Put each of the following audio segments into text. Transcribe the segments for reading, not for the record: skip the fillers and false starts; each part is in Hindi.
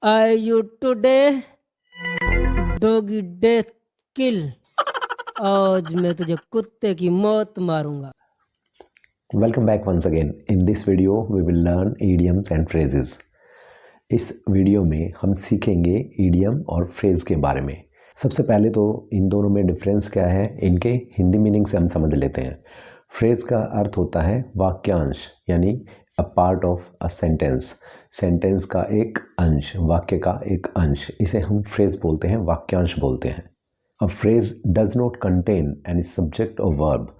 I you today doggy death kill। आज मैं तुझे कुत्ते की मौत मारूंगा। Welcome back once again. In this video, we will learn idioms and phrases. इस वीडियो में हम सीखेंगे idiom और phrase के बारे में। सबसे पहले तो इन दोनों में डिफरेंस क्या है, इनके हिंदी मीनिंग से हम समझ लेते हैं। फ्रेज का अर्थ होता है वाक्यांश, यानी a part of a sentence. Sentence का एक अंश, वाक्य का एक अंश, इसे हम फ्रेज बोलते हैं, वाक्यांश बोलते हैं। A phrase does not contain any subject और वर्ब।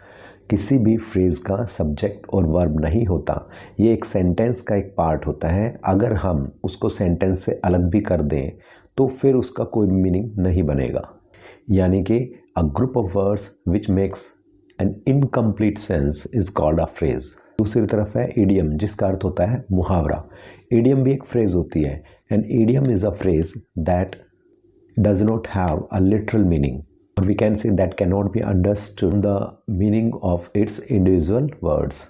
किसी भी फ्रेज का सब्जेक्ट और वर्ब नहीं होता। ये एक सेंटेंस का एक पार्ट होता है। अगर हम उसको सेंटेंस से अलग भी कर दें तो फिर उसका कोई मीनिंग नहीं बनेगा। यानी कि a group of words which makes an incomplete sense is called a phrase. दूसरी तरफ है इडियम, जिसका अर्थ होता है मुहावरा। इडियम भी एक फ्रेज होती है। An idiom is a phrase that does not have a literal meaning, or we can say that cannot be understood the meaning of its individual words।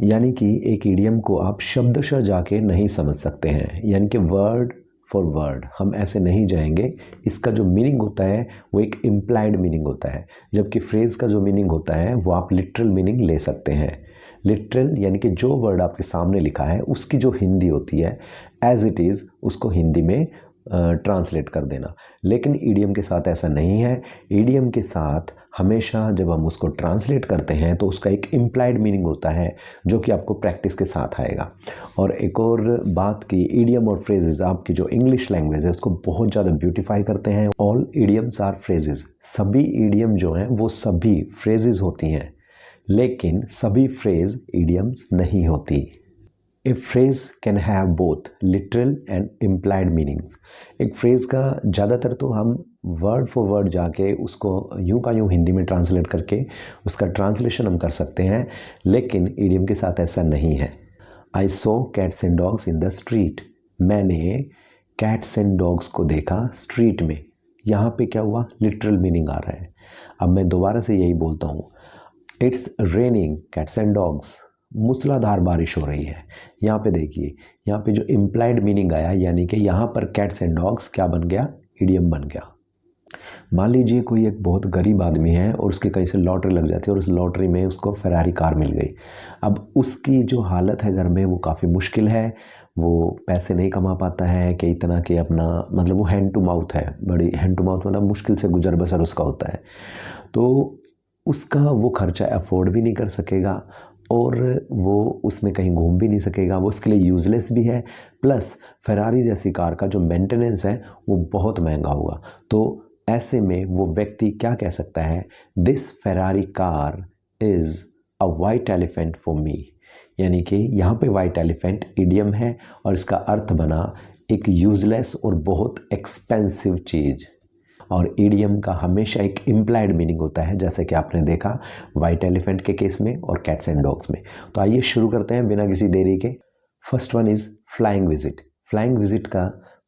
यानी कि एक इडियम को आप शब्दशः जाके नहीं समझ सकते हैं, यानी कि वर्ड फॉर वर्ड हम ऐसे नहीं जाएंगे। इसका जो मीनिंग होता है वो एक इम्प्लाइड मीनिंग होता है, जबकि फ्रेज का जो मीनिंग होता है वो आप लिटरल मीनिंग ले सकते हैं। लिटरल यानी कि जो वर्ड आपके सामने लिखा है उसकी जो हिंदी होती है एज इट इज़ उसको हिंदी में ट्रांसलेट कर देना। लेकिन ईडीएम के साथ ऐसा नहीं है। ईडीएम के साथ हमेशा जब हम उसको ट्रांसलेट करते हैं तो उसका एक इम्प्लाइड मीनिंग होता है, जो कि आपको प्रैक्टिस के साथ आएगा। और एक और बात की, ईडीएम और फ्रेजेस आपकी जो इंग्लिश लैंग्वेज है उसको बहुत ज़्यादा ब्यूटीफाई करते हैं। All idioms are phrases. सभी ईडीएम जो हैं वो सभी फ्रेजेस होती हैं, लेकिन सभी फ्रेज ईडीएम्स नहीं होती। ए phrase can have both literal and implied meanings. एक फ्रेज का ज़्यादातर तो हम वर्ड फॉर वर्ड जाके उसको यूं का यूं हिंदी में ट्रांसलेट करके उसका ट्रांसलेशन हम कर सकते हैं, लेकिन इडियम के साथ ऐसा नहीं है। I saw cats and dogs in the street. मैंने कैट्स एंड डॉग्स को देखा स्ट्रीट में। यहाँ पे क्या हुआ, लिटरल मीनिंग आ रहा है। अब मैं दोबारा से यही बोलता हूँ, it's raining cats and dogs. मूसलाधार बारिश हो रही है। यहाँ पे देखिए, यहाँ पे जो इम्प्लाइड मीनिंग आया, यानी कि यहाँ पर कैट्स एंड डॉग्स क्या बन गया, इडियम बन गया। मान लीजिए कोई एक बहुत गरीब आदमी है और उसके कहीं से लॉटरी लग जाती है और उस लॉटरी में उसको फेरारी कार मिल गई। अब उसकी जो हालत है घर में वो काफ़ी मुश्किल है। वो पैसे नहीं कमा पाता है कि इतना कि अपना, मतलब वो हैंड टू माउथ है, बड़ी हैंड टू माउथ, मतलब मुश्किल से गुजर बसर उसका होता है। तो उसका वो खर्चा अफोर्ड भी नहीं कर सकेगा और वो उसमें कहीं घूम भी नहीं सकेगा। वो उसके लिए यूज़लेस भी है। प्लस फेरारी जैसी कार का जो मेंटेनेंस है वो बहुत महंगा होगा। तो ऐसे में वो व्यक्ति क्या कह सकता है, this Ferrari car is a white elephant for me. यानी कि यहाँ पे वाइट एलिफेंट इडियम है और इसका अर्थ बना एक यूज़लेस और बहुत एक्सपेंसिव चीज़। और ईडियम का हमेशा एक इम्प्लाइड मीनिंग होता है, जैसे कि आपने देखा वाइट एलिफेंट के केस में और कैट्स एंड डॉग्स में। तो आइए शुरू करते हैं बिना किसी देरी के। First one is flying visit. Flying visit का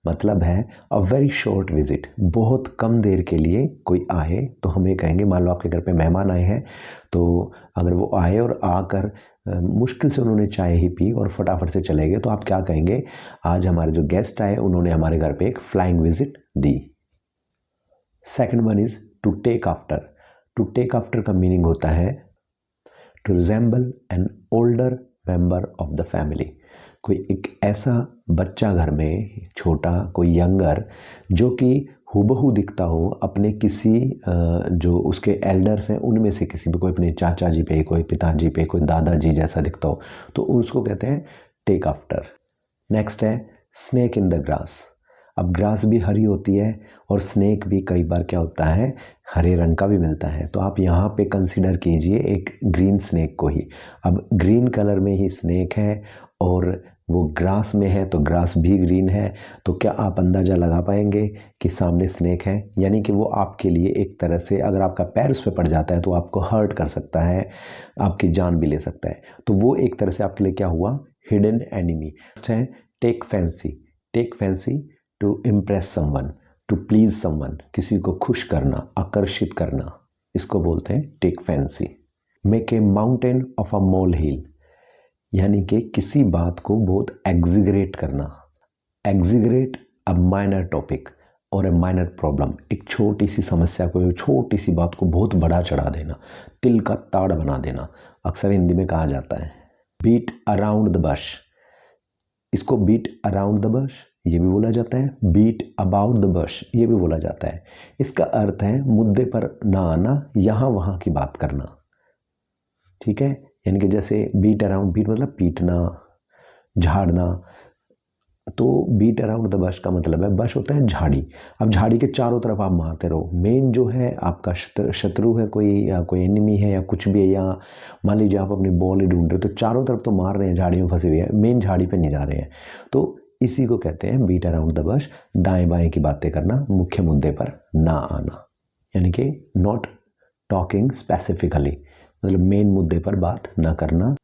मतलब है अ वेरी शॉर्ट विजिट। बहुत कम देर के लिए कोई आए तो हम ये कहेंगे, मान लो आपके घर पे मेहमान आए हैं, तो अगर वो आए और आकर मुश्किल से उन्होंने चाय ही पी और फटाफट से चले गए, तो आप क्या कहेंगे, आज हमारे जो गेस्ट आए उन्होंने हमारे घर पे एक फ्लाइंग विजिट दी। Second one is to take after. To take after का मीनिंग होता है to resemble an older member of the family. कोई एक ऐसा बच्चा घर में, छोटा कोई यंगर, जो कि हूबहू दिखता हो अपने किसी जो उसके एल्डर्स हैं उनमें से किसी भी, कोई अपने चाचा जी पे, कोई पिताजी पे, कोई दादाजी जैसा दिखता हो, तो उसको कहते हैं टेक आफ्टर। नेक्स्ट है स्नेक इन द ग्रास। अब ग्रास भी हरी होती है और स्नेक भी कई बार क्या होता है, हरे रंग का भी मिलता है। तो आप यहाँ पे कंसीडर कीजिए एक ग्रीन स्नेक को ही। अब ग्रीन कलर में ही स्नेक है और वो ग्रास में है तो ग्रास भी ग्रीन है, तो क्या आप अंदाज़ा लगा पाएंगे कि सामने स्नेक है? यानी कि वो आपके लिए एक तरह से, अगर आपका पैर उस पर पड़ जाता है तो आपको हर्ट कर सकता है, आपकी जान भी ले सकता है। तो वो एक तरह से आपके लिए क्या हुआ, हिडन एनिमी। नेक्स्ट है take fancy. Take fancy to impress someone, to please someone, किसी को खुश करना, आकर्षित करना, इसको बोलते हैं take fancy. Make a mountain of a molehill, यानी कि किसी बात को बहुत एग्जिगरेट करना। एग्जीगरेट अ माइनर टॉपिक और ए माइनर प्रॉब्लम, एक छोटी सी समस्या को, छोटी सी बात को बहुत बड़ा चढ़ा देना, तिल का ताड़ बना देना, अक्सर हिंदी में कहा जाता है। बीट अराउंड द बश, इसको बीट अराउंड द बश ये भी बोला जाता है, बीट अबाउट द बश ये भी बोला जाता है। इसका अर्थ है मुद्दे पर ना आना, यहाँ वहाँ की बात करना, ठीक है। यानी कि जैसे बीट अराउंड, बीट मतलब पीटना, झाड़ना, तो बीट अराउंड द बश का मतलब है, बश होता है झाड़ी। अब झाड़ी के चारों तरफ आप मारते रहो, मेन जो है आपका शत्रु है कोई, या कोई एनिमी है या कुछ भी है, या मान लीजिए आप अपनी बॉल ही ढूंढ रहे हो, तो चारों तरफ तो मार रहे हैं, झाड़ी में फंसे हुए हैं, मेन झाड़ी पे नहीं जा रहे हैं। तो इसी को कहते हैं बीट अराउंड द बश, दाएं बाएं की बातें करना, मुख्य मुद्दे पर ना आना, यानी कि नॉट टॉकिंग स्पेसिफिकली, मतलब मेन मुद्दे पर बात ना करना।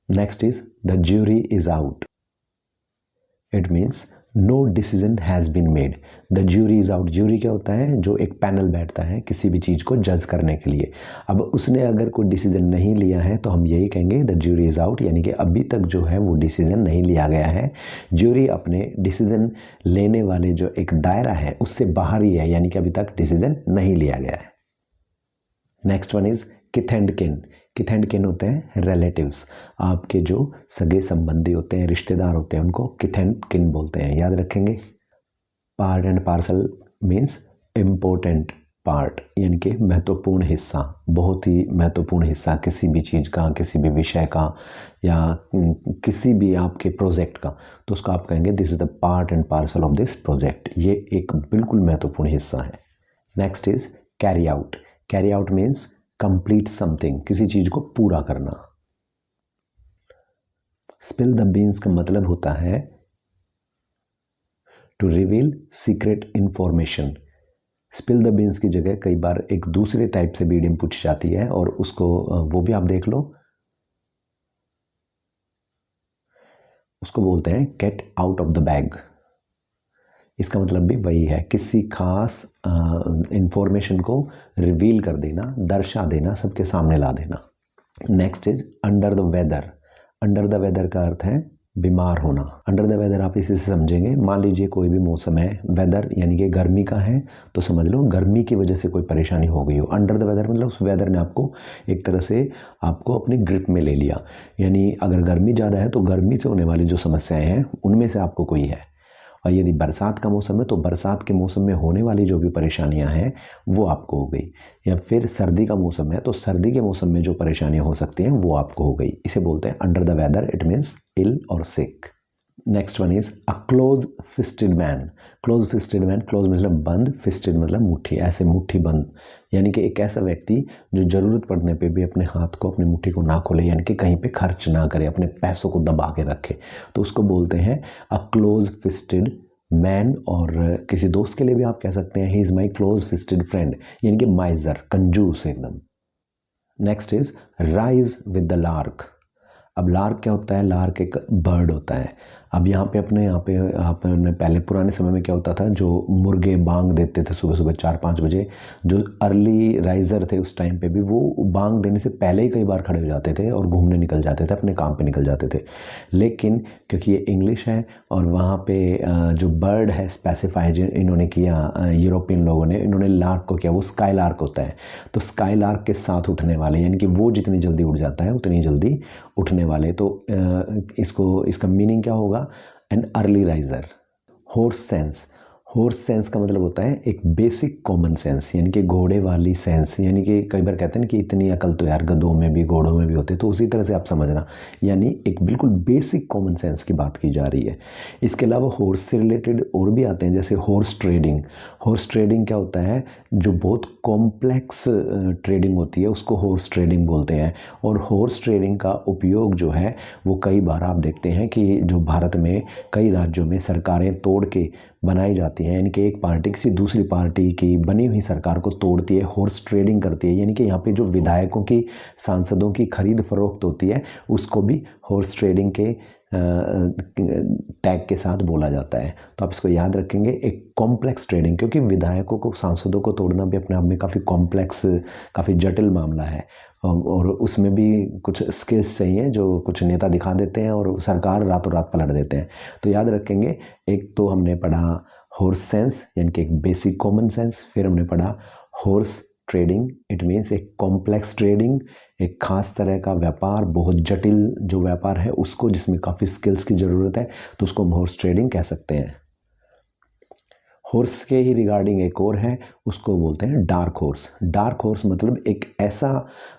Next is the jury is out, it means no decision has been made, the jury is out. Jury क्या होता है, जो एक पैनल बैठता है किसी भी चीज़ को जज करने के लिए। अब उसने अगर कोई डिसीजन नहीं लिया है तो हम यही कहेंगे द ज्यूरी इज़ आउट, यानी कि अभी तक जो है वो डिसीजन नहीं लिया गया है। ज्यूरी अपने डिसीजन लेने वाले जो एक दायरा है उससे बाहर ही है, यानी कि अभी तक डिसीजन नहीं लिया गया है। Next one is kith and kin. Kith and किन होते हैं रिलेटिव्स, आपके जो सगे संबंधी होते हैं, रिश्तेदार होते हैं, उनको किथ एंड किन बोलते हैं, याद रखेंगे। Part and parcel means important part, यानी कि महत्वपूर्ण हिस्सा, बहुत ही महत्वपूर्ण हिस्सा किसी भी चीज़ का, किसी भी विषय का, या किसी भी आपके प्रोजेक्ट का, तो उसको आप कहेंगे this is the part and parcel of this project, ये एक बिल्कुल महत्वपूर्ण हिस्सा है। Next is carry out. Carry out means complete something, किसी चीज को पूरा करना। स्पिल द बीन्स का मतलब होता है to reveal secret information. Spill the beans की जगह कई बार एक दूसरे टाइप से भी इडियम पूछी जाती है, और उसको वो भी आप देख लो, उसको बोलते हैं get out of the bag. इसका मतलब भी वही है, किसी खास इंफॉर्मेशन को रिवील कर देना, दर्शा देना, सबके सामने ला देना। Next is under the weather. Under the weather का अर्थ है बीमार होना। अंडर द वेदर आप इसी से समझेंगे, मान लीजिए कोई भी मौसम है, वेदर यानी कि गर्मी का है, तो समझ लो गर्मी की वजह से कोई परेशानी हो गई हो। अंडर द वेदर मतलब उस वेदर ने आपको एक तरह से आपको अपनी ग्रिप में ले लिया, यानी अगर गर्मी ज़्यादा है तो गर्मी से होने वाली जो समस्याएं हैं उनमें से आपको कोई है, और यदि बरसात का मौसम है तो बरसात के मौसम में होने वाली जो भी परेशानियां हैं वो आपको हो गई, या फिर सर्दी का मौसम है तो सर्दी के मौसम में जो परेशानियां हो सकती हैं वो आपको हो गई। इसे बोलते हैं under the weather, it means ill और sick. Next one is a close fisted man. Close fisted man, close मतलब बंद, फिस्टेड मतलब मुट्ठी, ऐसे मुट्ठी बंद, यानी कि एक ऐसा व्यक्ति जो ज़रूरत पड़ने पे भी अपने हाथ को, अपनी मुट्ठी को ना खोले, यानी कि कहीं पे खर्च ना करे, अपने पैसों को दबा के रखे, तो उसको बोलते हैं अ क्लोज फिस्टेड मैन। और किसी दोस्त के लिए भी आप कह सकते हैं he is my close fisted friend, यानी कि माइजर, कंजूस एकदम। Next is rise with the lark. अब लार्क क्या होता है, लार्क एक बर्ड होता है। अब यहाँ पे आपने पहले पुराने समय में क्या होता था, जो मुर्गे बांग देते थे सुबह सुबह 4-5 बजे, जो अर्ली राइजर थे उस टाइम पे भी वो बांग देने से पहले ही कई बार खड़े हो जाते थे और घूमने निकल जाते थे, अपने काम पे निकल जाते थे। लेकिन क्योंकि ये इंग्लिश है और वहाँ पे जो बर्ड है स्पेसिफाई जो इन्होंने किया, यूरोपियन लोगों ने, इन्होंने लार्क को किया, वो स्काई लार्क होता है। तो स्काई लार्क के साथ उठने वाले, यानी कि वो जितनी जल्दी उड़ जाता है उतनी जल्दी उठने वाले, तो इसका मीनिंग क्या होगा, an early riser. Horse sense, horse sense का मतलब होता है एक बेसिक कॉमन सेंस, यानी कि घोड़े वाली सेंस, यानी कि कई बार कहते हैं कि इतनी अकल तो यार गधों में भी घोड़ों में भी होते, तो उसी तरह से आप समझना, यानी एक बिल्कुल बेसिक कॉमन सेंस की बात की जा रही है। इसके अलावा हॉर्स से रिलेटेड और भी आते हैं, जैसे हॉर्स ट्रेडिंग। हॉर्स ट्रेडिंग क्या होता है, जो बहुत कॉम्प्लेक्स ट्रेडिंग होती है उसको हॉर्स ट्रेडिंग बोलते हैं। और हॉर्स ट्रेडिंग का उपयोग जो है वो कई बार आप देखते हैं कि जो भारत में कई राज्यों में सरकारें तोड़ के बनाई जाती हैं, यानी कि एक पार्टी किसी दूसरी पार्टी की बनी हुई सरकार को तोड़ती है, हॉर्स ट्रेडिंग करती है, यानी कि यहाँ पे जो विधायकों की, सांसदों की खरीद फरोख्त होती है उसको भी हॉर्स ट्रेडिंग के टैग के साथ बोला जाता है। तो आप इसको याद रखेंगे, एक कॉम्प्लेक्स ट्रेडिंग, क्योंकि विधायकों को, सांसदों को तोड़ना भी अपने आप में काफ़ी कॉम्प्लेक्स, काफ़ी जटिल मामला है और उसमें भी कुछ स्किल्स चाहिए जो कुछ नेता दिखा देते हैं और सरकार रातों रात पलट देते हैं। तो याद रखेंगे, एक तो हमने पढ़ा हॉर्स सेंस यानी कि एक बेसिक कॉमन सेंस, फिर हमने पढ़ा हॉर्स ट्रेडिंग, इट मीन्स एक कॉम्प्लेक्स ट्रेडिंग, एक खास तरह का व्यापार, बहुत जटिल जो व्यापार है उसको, जिसमें काफ़ी स्किल्स की ज़रूरत है, तो उसको हम हॉर्स ट्रेडिंग कह सकते हैं। हॉर्स के ही रिगार्डिंग एक और है, उसको बोलते हैं डार्क हॉर्स। डार्क हॉर्स मतलब एक ऐसा,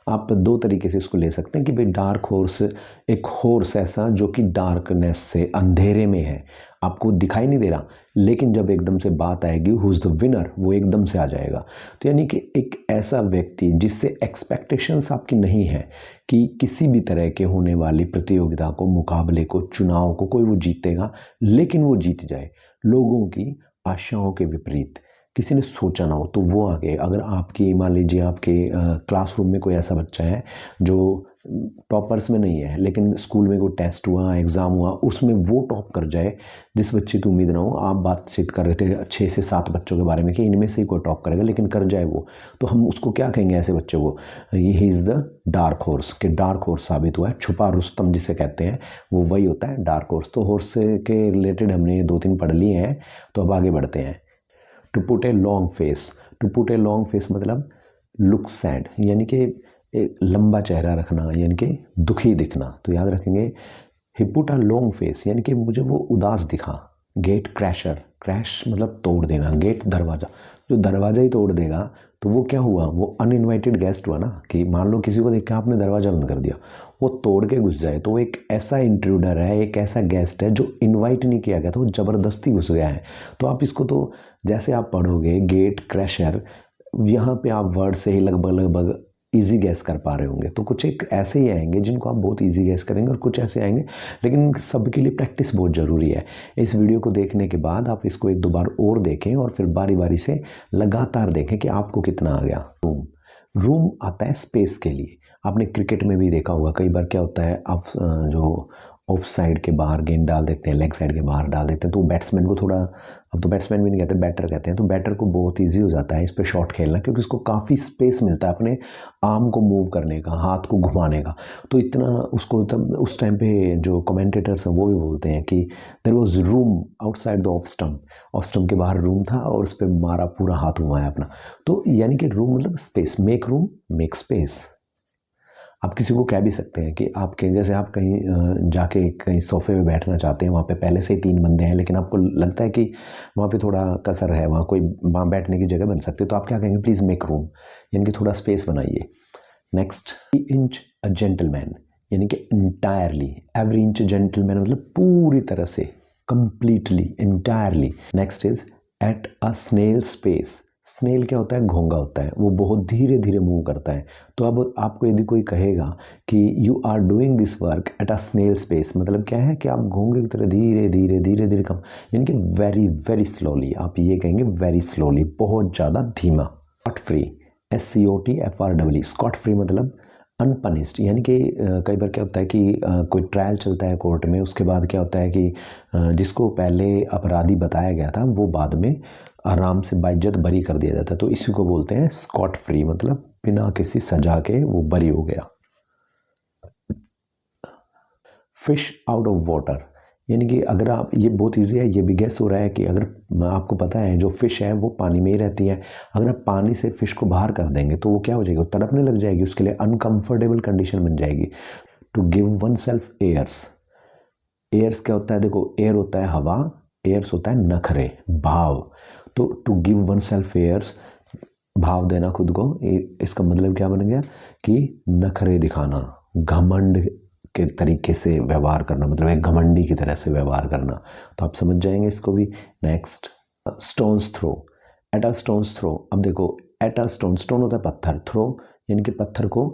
आप दो तरीके से इसको ले सकते हैं कि भाई डार्क हॉर्स, एक हॉर्स ऐसा जो कि डार्कनेस से, अंधेरे में है, आपको दिखाई नहीं दे रहा, लेकिन जब एकदम से बात आएगी हु इज़ द विनर, वो एकदम से आ जाएगा। तो यानी कि एक ऐसा व्यक्ति जिससे एक्सपेक्टेशंस आपकी नहीं है कि किसी भी तरह के होने वाली प्रतियोगिता को, मुकाबले को, चुनाव को कोई वो जीतेगा, लेकिन वो जीत जाए, लोगों की आशाओं के विपरीत, किसी ने सोचा ना हो, तो वो आगे, अगर आपकी, मान लीजिए आपके क्लासरूम में कोई ऐसा बच्चा है जो टॉपर्स में नहीं है, लेकिन स्कूल में कोई टेस्ट हुआ, एग्ज़ाम हुआ, उसमें वो टॉप कर जाए, जिस बच्चे की उम्मीद ना हो। आप बातचीत कर रहे थे 6 से 7 बच्चों के बारे में कि इनमें से ही कोई टॉप करेगा, लेकिन कर जाए वो, तो हम उसको क्या कहेंगे ऐसे बच्चे को? ये इज़ द डार्क हॉर्स, कि डार्क हॉर्स साबित हुआ है, छुपा रुस्तम जिसे कहते हैं, वो वही होता है डार्क हॉर्स। तो हॉर्स के रिलेटेड हमने ये 2-3 पढ़ लिए हैं, तो अब आगे बढ़ते हैं। To put a long face, to put a long face मतलब लुक सैड, यानी कि एक लंबा चेहरा रखना, यानी कि दुखी दिखना। तो याद रखेंगे, ही पुट अ लॉन्ग फेस यानी कि मुझे वो उदास दिखा। गेट क्रैशर, क्रैश मतलब तोड़ देना, गेट दरवाज़ा, जो दरवाज़ा ही तोड़ देगा तो वो क्या हुआ, वो अनइनवाइटेड गेस्ट हुआ ना, कि मान लो किसी को देख के आपने दरवाज़ा बंद कर दिया, वो तोड़ के घुस जाए, तो वो एक ऐसा इंट्रूडर है, एक ऐसा गेस्ट है जो इनवाइट नहीं किया गया था, वो ज़बरदस्ती घुस गया है। तो आप इसको, तो जैसे आप पढ़ोगे गेट क्रैशर, यहाँ पे आप वर्ड से ही लगभग इजी गैस कर पा रहे होंगे। तो कुछ एक ऐसे ही आएंगे जिनको आप बहुत इजी गैस करेंगे और कुछ ऐसे आएंगे, लेकिन सबके लिए प्रैक्टिस बहुत ज़रूरी है। इस वीडियो को देखने के बाद आप इसको 1-2 बार और देखें और फिर बारी बारी से लगातार देखें कि आपको कितना आ गया। रूम, रूम आता है स्पेस के लिए। आपने क्रिकेट में भी देखा होगा, कई बार क्या होता है, आप जो ऑफ साइड के बाहर गेंद डाल देते हैं, लेग साइड के बाहर डाल देते हैं, तो बैट्समैन को थोड़ा, अब तो बैट्समैन भी नहीं कहते, बैटर कहते हैं, तो बैटर को बहुत इजी हो जाता है इस पर शॉट खेलना, क्योंकि उसको काफ़ी स्पेस मिलता है अपने आर्म को मूव करने का, हाथ को घुमाने का। तो इतना उसको, तब उस टाइम पे जो कमेंटेटर्स हैं वो भी बोलते हैं कि there was room outside the off stump, off stump के बाहर रूम था और उस पर मारा, पूरा हाथ घुमाया अपना। तो यानी कि रूम मतलब space, make room make space. आप किसी को कह भी सकते हैं कि आपके, जैसे आप कहीं जाके कहीं सोफे पे बैठना चाहते हैं, वहाँ पे पहले से ही 3 बंदे हैं, लेकिन आपको लगता है कि वहाँ पे थोड़ा कसर है, वहाँ कोई वहाँ बैठने की जगह बन सकती है, तो आप क्या कहेंगे, प्लीज़ मेक रूम, यानी कि थोड़ा स्पेस बनाइए। नेक्स्ट, इंच अ जेंटलमैन, यानी कि इंटायरली, एवरी इंच जेंटलमैन मतलब पूरी तरह से, completely, entirely. Next is at a snail space. Snail क्या होता है, घोंगा होता है, वो बहुत धीरे धीरे मूव करता है। तो अब आपको यदि कोई कहेगा कि you are doing this work at a snail space, मतलब क्या है कि आप घोंगे की तरह धीरे धीरे धीरे धीरे कम, यानी कि वेरी वेरी स्लोली, आप ये कहेंगे वेरी स्लोली, बहुत ज़्यादा धीमा। Scot free, SCOTFREE, scot free मतलब अनपनिश्ड, यानी कि कई बार क्या होता है कि कोई ट्रायल चलता है कोर्ट में, उसके बाद क्या होता है कि जिसको पहले अपराधी बताया गया था वो बाद में आराम से बाइज्जत बरी कर दिया जाता है, तो इसी को बोलते हैं स्कॉट फ्री, मतलब बिना किसी सजा के वो बरी हो गया। फिश आउट ऑफ वाटर, यानी कि अगर आप, ये बहुत इजी है, ये भी गैस हो रहा है कि अगर आपको पता है जो फिश है वो पानी में ही रहती है, अगर आप पानी से फिश को बाहर कर देंगे तो वो क्या हो जाएगी, वो तड़पने लग जाएगी, उसके लिए अनकंफर्टेबल कंडीशन बन जाएगी। To give oneself airs, airs क्या होता है, देखो एयर होता है हवा, एयर्स होता है नखरे, भाव। तो to give oneself airs, भाव देना खुद को, इसका मतलब क्या बन गया कि नखरे दिखाना, घमंड के तरीके से व्यवहार करना, मतलब एक घमंडी की तरह से व्यवहार करना। तो आप समझ जाएंगे इसको भी। Next, stones throw, at a stones throw. अब देखो, एट अ स्टोन, स्टोन होता है पत्थर, थ्रो यानी कि पत्थर को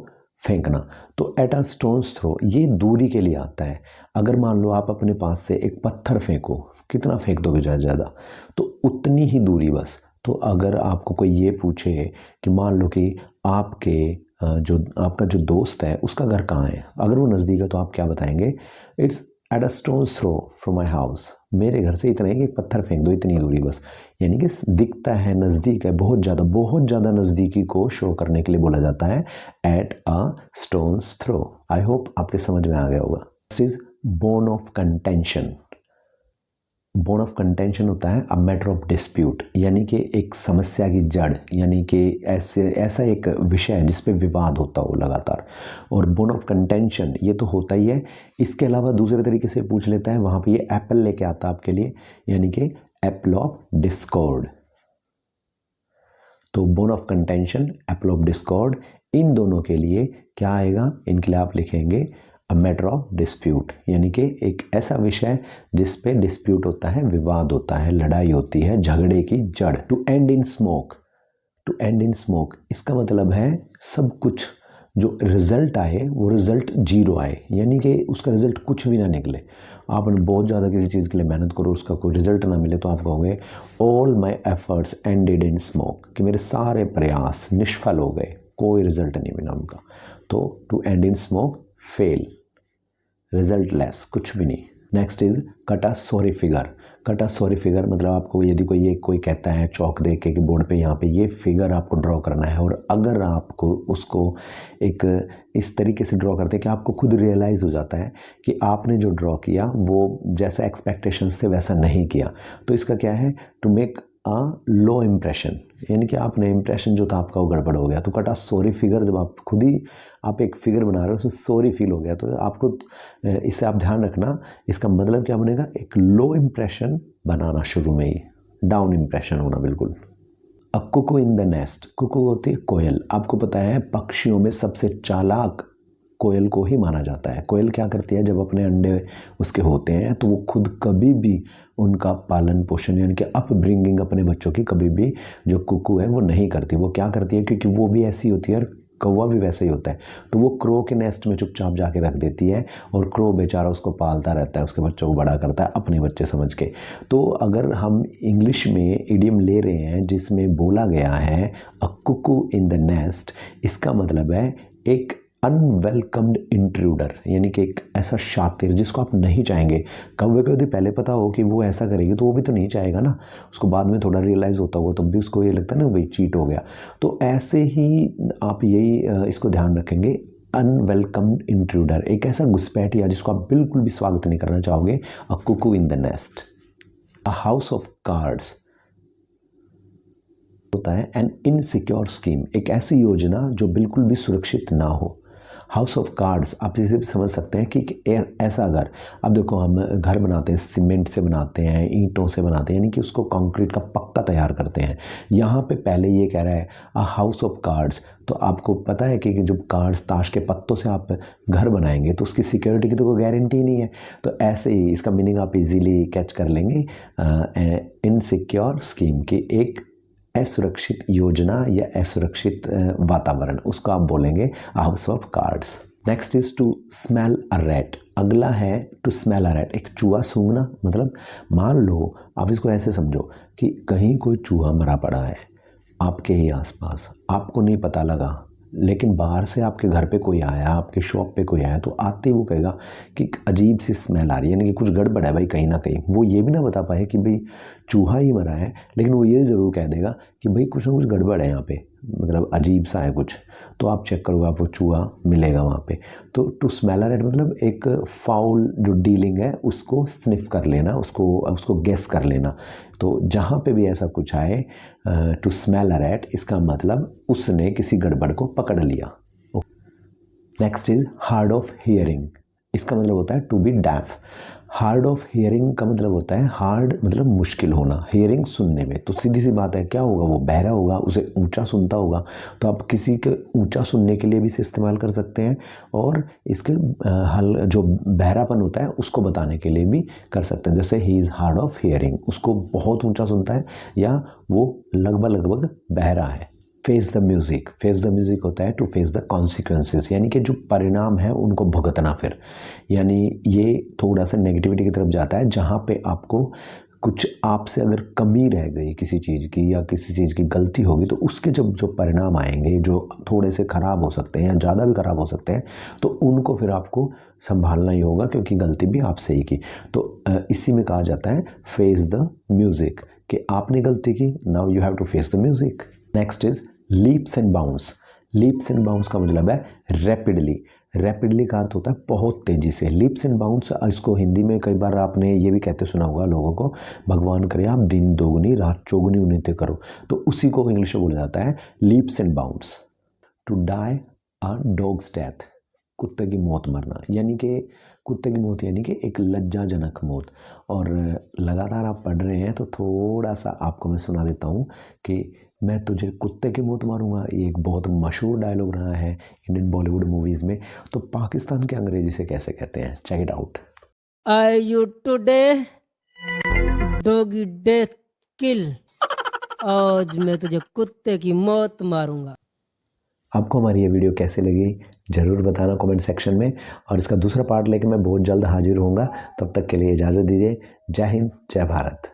फेंकना, तो एट अ स्टोन्स थ्रो ये दूरी के लिए आता है। अगर मान लो आप अपने पास से एक पत्थर फेंको, कितना फेंक दोगे ज़्यादा, तो उतनी ही दूरी बस। तो अगर आपको कोई ये पूछे कि मान लो कि आपके जो आपका जो दोस्त है उसका घर कहाँ है, अगर वो नज़दीक है तो आप क्या बताएंगे, it's at a stones throw from my house, मेरे घर से इतना है कि एक पत्थर फेंक दो, इतनी दूरी बस। यानी कि दिखता है, नज़दीक है, बहुत ज़्यादा नज़दीकी को शो करने के लिए बोला जाता है at a stones throw. I hope आपके समझ में आ गया होगा। This is bone of contention. Bone of contention होता है अ मैटर ऑफ डिस्प्यूट, यानी कि एक समस्या की जड़, यानी कि ऐसा एक विषय है जिस पे विवाद होता हो लगातार। और बोन ऑफ कंटेंशन ये तो होता ही है, इसके अलावा दूसरे तरीके से पूछ लेता है, वहाँ पे ये एप्पल लेके आता है आपके लिए, यानी कि एप्पल ऑफ डिस्कॉर्ड। तो bone of contention, apple of discord, इन दोनों के लिए क्या आएगा, इनके लिए आप लिखेंगे अ मैटर ऑफ डिस्प्यूट, यानी कि एक ऐसा विषय जिस पे डिस्प्यूट होता है, विवाद होता है, लड़ाई होती है, झगड़े की जड़। To end in smoke, to end in smoke इसका मतलब है सब कुछ जो रिजल्ट आए वो रिजल्ट जीरो आए, यानी कि उसका रिजल्ट कुछ भी ना निकले। आपने बहुत ज़्यादा किसी चीज़ के लिए मेहनत करो, उसका कोई रिजल्ट ना मिले, तो आप कहोगे all my efforts ended in smoke, कि मेरे सारे प्रयास निष्फल हो गए, कोई रिजल्ट नहीं मिला उनका। तो to end in smoke, fail, resultless, कुछ भी नहीं। Next is cut a sorry figure. Cut a sorry figure मतलब आपको यदि कोई कहता है चौक दे के कि बोर्ड पे यहाँ पे ये फिगर आपको ड्रॉ करना है, और अगर आपको उसको एक इस तरीके से ड्रॉ करते हैं कि आपको खुद रियलाइज़ हो जाता है कि आपने जो ड्रॉ किया वो जैसा एक्सपेक्टेशंस थे वैसा नहीं किया, तो इसका क्या है, to make a low impression, यानी कि आपने इम्प्रेशन जो था आपका वो गड़बड़ हो गया। तो कट अ सॉरी फिगर, जब आप खुद ही आप एक फिगर बना रहे हो उसमें सॉरी फील हो गया, तो आपको इससे आप ध्यान रखना, इसका मतलब क्या बनेगा, एक लो इम्प्रेशन बनाना शुरू में ही, डाउन इम्प्रेशन होना बिल्कुल। A cuckoo in the nest, cuckoo होती है कोयल। आपको पता है पक्षियों में सबसे चालाक कोयल को ही माना जाता है। कोयल क्या करती है, जब अपने अंडे उसके होते हैं तो वो खुद कभी भी उनका पालन पोषण यानी कि अपब्रिंगिंग अपने बच्चों की कभी भी जो कुकू है वो नहीं करती। वो क्या करती है, क्योंकि वो भी ऐसी होती है और कौवा भी वैसे ही होता है, तो वो क्रो के नेस्ट में चुपचाप जाके रख देती है, और क्रो बेचारा उसको पालता रहता है, उसके बच्चों को बड़ा करता है अपने बच्चे समझ के। तो अगर हम इंग्लिश में इडियम ले रहे हैं जिसमें बोला गया है अ कुकू इन द नेस्ट, इसका मतलब है एक अनवेलकम्ड इंट्रूडर, यानी कि एक ऐसा शातिर जिसको आप नहीं चाहेंगे। कौवे को यदि पहले पता हो कि वो ऐसा करेगी तो वो भी तो नहीं चाहेगा ना, उसको बाद में थोड़ा रियलाइज़ होता होगा तब भी उसको ये लगता है ना भाई चीट हो गया। तो ऐसे ही आप यही इसको ध्यान रखेंगे, अनवेलकम्ड इंट्रूडर, एक ऐसा घुसपैठिया जिसको आप बिल्कुल भी स्वागत नहीं करना चाहोगे, a cuckoo in the nest. A house of cards होता है एन इनसिक्योर स्कीम, एक ऐसी योजना जो बिल्कुल भी सुरक्षित ना हो। हाउस ऑफ कार्ड्स आप इसे भी समझ सकते हैं कि ऐसा घर, अब देखो हम घर बनाते हैं, सीमेंट से बनाते हैं, ईंटों से बनाते हैं, यानी कि उसको कंक्रीट का पक्का तैयार करते हैं। यहाँ पे पहले ये कह रहा है अ हाउस ऑफ कार्ड्स, तो आपको पता है कि जब कार्ड्स ताश के पत्तों से आप घर बनाएंगे तो उसकी सिक्योरिटी की तो कोई गारंटी नहीं है। तो ऐसे ही इसका मीनिंग आप इजीली कैच कर लेंगे, इनसिक्योर स्कीम की एक असुरक्षित योजना या असुरक्षित वातावरण, उसको आप बोलेंगे house of cards. Next is to smell a rat. अगला है टू स्मेल अ रैट, एक चूहा सूंघना। मतलब मान लो आप इसको ऐसे समझो कि कहीं कोई चूहा मरा पड़ा है आपके ही आसपास, आपको नहीं पता लगा, लेकिन बाहर से आपके घर पे कोई आया, आपके शॉप पे कोई आया, तो आते ही वो कहेगा कि अजीब सी स्मेल आ रही है, यानी कि कुछ गड़बड़ है भाई कहीं ना कहीं। वो ये भी ना बता पाए कि भाई चूहा ही मरा है, लेकिन वो ये ज़रूर कह देगा कि भाई कुछ ना कुछ गड़बड़ है यहाँ पे, मतलब अजीब सा है कुछ। तो आप चेक करोगे आपको चूहा मिलेगा वहाँ पे। तो टू स्मेल अ रैट मतलब एक फाउल जो डीलिंग है उसको स्निफ कर लेना, उसको गेस कर लेना। तो जहाँ पे भी ऐसा कुछ आए टू स्मेल अ रैट, इसका मतलब उसने किसी गड़बड़ को पकड़ लिया। Next is hard of hearing, इसका मतलब होता है to be deaf. Hard of hearing का मतलब होता है हार्ड मतलब मुश्किल होना, हियरिंग सुनने में। तो सीधी सी बात है क्या होगा, वो बहरा होगा, उसे ऊंचा सुनता होगा, तो आप किसी के ऊंचा सुनने के लिए भी इसे इस्तेमाल कर सकते हैं, और इसके हल जो बहरापन होता है उसको बताने के लिए भी कर सकते हैं। जैसे he is hard of hearing, उसको बहुत ऊंचा सुनता है या वो लगभग बहरा है। Face the music, face the music होता है टू फेस द कॉन्सिक्वेंसेस, यानी कि जो परिणाम है उनको भुगतना। फिर यानी ये थोड़ा सा नेगेटिविटी की तरफ जाता है, जहाँ पे आपको कुछ आपसे अगर कमी रह गई किसी चीज़ की या किसी चीज़ की गलती होगी तो उसके जब जो परिणाम आएंगे जो थोड़े से ख़राब हो सकते हैं या ज़्यादा भी ख़राब हो सकते हैं तो उनको फिर आपको संभालना ही होगा क्योंकि गलती भी आपसे ही की। तो इसी में कहा जाता है फेस द म्यूज़िक कि आपने गलती की, now you have to face the music. Next is leaps and bounds. Leaps and bounds का मतलब है रैपिडली। रैपिडली का अर्थ होता है बहुत तेज़ी से। लीप्स एंड बाउंड्स, इसको हिंदी में कई बार आपने ये भी कहते सुना होगा लोगों को, भगवान करे आप दिन दोगुनी रात चौगुनी उन्नति करो, तो उसी को इंग्लिश में बोला जाता है leaps and bounds. To die a dog's death, कुत्ते की मौत मरना, यानी कि कुत्ते की मौत यानी कि एक लज्जाजनक मौत। और लगातार आप पढ़ रहे हैं तो थोड़ा सा आपको मैं सुना देता हूँ कि मैं तुझे कुत्ते की मौत मारूंगा। ये एक बहुत मशहूर डायलॉग रहा है इंडियन बॉलीवुड मूवीज़ में। तो पाकिस्तान के अंग्रेजी से कैसे कहते हैं, check it out. I you today doggy death kill, आज मैं तुझे कुत्ते की मौत मारूंगा। आपको हमारी ये वीडियो कैसे लगी ज़रूर बताना कमेंट सेक्शन में, और इसका दूसरा पार्ट लेके मैं बहुत जल्द हाजिर होऊंगा। तब तक के लिए इजाज़त दीजिए। जय हिंद, जय भारत।